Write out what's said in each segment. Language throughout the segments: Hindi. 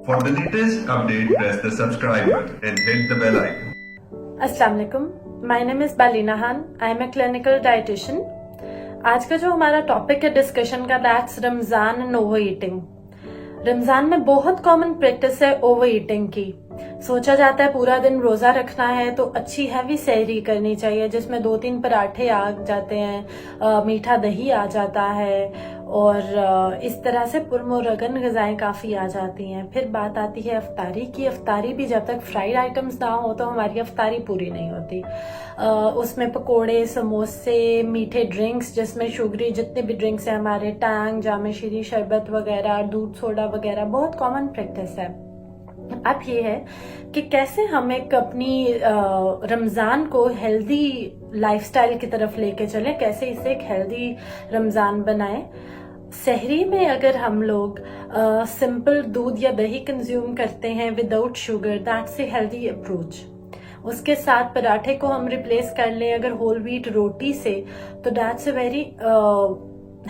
For the latest update, press the subscribe button and hit the bell icon. अस्सलाम वालेकुम, my name is Balina Khan, I am a clinical dietitian. आज का जो हमारा टॉपिक है डिस्कशन का, that's Ramzan and over eating. Ramzan में बहुत कॉमन प्रैक्टिस है ओवर ईटिंग की। सोचा जाता है पूरा दिन रोज़ा रखना है तो अच्छी हैवी सहरी करनी चाहिए जिसमें 2-3 पराठे आ जाते हैं, मीठा दही आ जाता है और इस तरह से पुरमुरगन ग़िज़ाएँ काफ़ी आ जाती हैं। फिर बात आती है अफ्तारी की। अफ्तारी भी जब तक फ्राइड आइटम्स ना हो तो हमारी अफ्तारी पूरी नहीं होती। उसमें पकोड़े, समोसे, मीठे ड्रिंक्स जिसमें शुगरी जितने भी ड्रिंक्स हैं हमारे, टैंग, जाम शीरी, शरबत वगैरह, दूध सोडा वगैरह, बहुत कॉमन प्रैक्टिस है। अब ये है कि कैसे हम एक अपनी रमज़ान को हेल्दी लाइफस्टाइल की तरफ लेके चलें, कैसे इसे एक हेल्दी रमज़ान बनाएं। सहरी में अगर हम लोग सिंपल दूध या दही कंज्यूम करते हैं without sugar, that's a healthy approach. उसके साथ पराठे को हम रिप्लेस कर लें अगर होल व्हीट रोटी से, तो दैट्स ए वेरी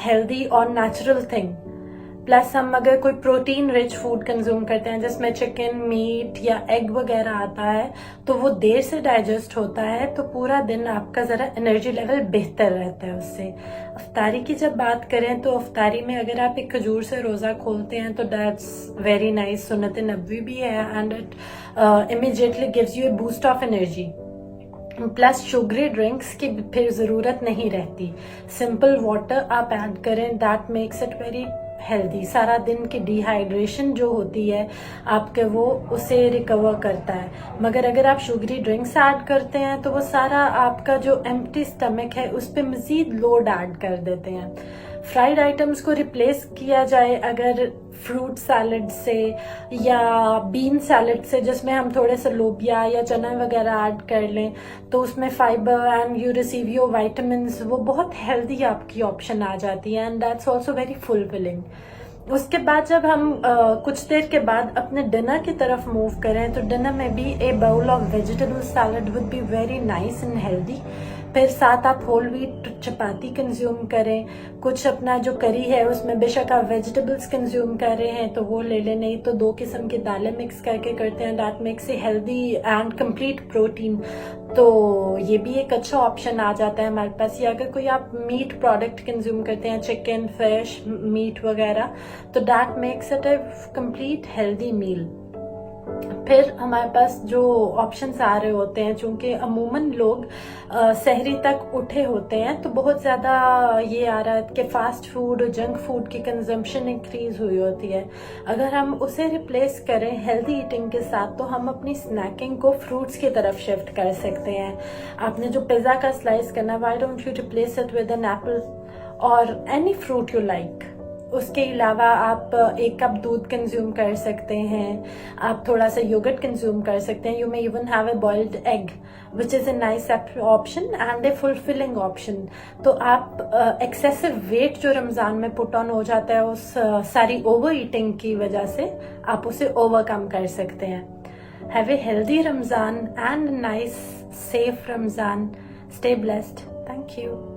हेल्दी और नेचुरल थिंग। प्लस हम अगर कोई प्रोटीन रिच फूड कंज्यूम करते हैं जिसमें चिकन, मीट या एग वगैरह आता है तो वो देर से डाइजेस्ट होता है, तो पूरा दिन आपका ज़रा एनर्जी लेवल बेहतर रहता है उससे। अफ्तारी की जब बात करें तो अफ्तारी में अगर आप एक खजूर से रोज़ा खोलते हैं तो दैट्स वेरी नाइस, सुन्नत नबवी भी है and it immediately gives U A boost of energy. Plus sugary drinks की फिर ज़रूरत नहीं रहती, सिंपल वाटर आप ऐड करें, that makes it very healthy. सारा दिन की डिहाइड्रेशन जो होती है आपके, वो उसे रिकवर करता है। मगर अगर आप शुगरी ड्रिंक्स ऐड करते हैं तो वो सारा आपका जो एम्प्टी स्टमक है उस पर मज़ीद लोड ऐड कर देते हैं। फ्राइड आइटम्स को रिप्लेस किया जाए अगर फ्रूट सैलड से या बीन सैलड से, जिसमें हम थोड़े से लोबिया या चना वगैरह ऐड कर लें, तो उसमें fibre and you receive your vitamins, वो बहुत हेल्दी आपकी ऑप्शन आ जाती है and that's also very fulfilling. उसके बाद जब हम कुछ देर के बाद अपने डिनर की तरफ मूव करें तो डिनर में भी a bowl of vegetable salad would be very nice and healthy. फिर साथ आप होल व्हीट चपाती कंज्यूम करें, कुछ अपना जो करी है उसमें बेशक आप वेजिटेबल्स कंज्यूम कर रहे हैं तो वो ले लें, नहीं तो 2 किस्म की दालें मिक्स करके करते हैं, that makes a healthy and complete protein. तो ये भी एक अच्छा ऑप्शन आ जाता है हमारे पास। या अगर कोई आप मीट प्रोडक्ट कंज्यूम करते हैं, चिकन, फिश, मीट वगैरह, तो that makes it a complete healthy meal. फिर हमारे पास जो ऑप्शंस आ रहे होते हैं, चूंकि अमूमन लोग सहरी तक उठे होते हैं तो बहुत ज़्यादा ये आ रहा है कि फास्ट फूड और जंक फूड की कंजम्पशन इंक्रीज हुई होती है। अगर हम उसे रिप्लेस करें हेल्दी ईटिंग के साथ तो हम अपनी स्नैकिंग को फ्रूट्स की तरफ शिफ्ट कर सकते हैं। आपने जो पिज़्ज़ा का स्लाइस करना, why don't you replace it with an apple और एनी फ्रूट यू लाइक। उसके अलावा आप 1 कप दूध कंज्यूम कर सकते हैं, आप थोड़ा सा योगर्ट कंज्यूम कर सकते हैं। You may even have a boiled egg which is a nice option and A fulfilling option. तो आप एक्सेसिव वेट जो रमज़ान में पुट ऑन हो जाता है उस सारी ओवर ईटिंग की वजह से, आप उसे ओवरकम कर सकते हैं। Have a healthy Ramzan and nice safe Ramzan. Stay blessed. Thank you.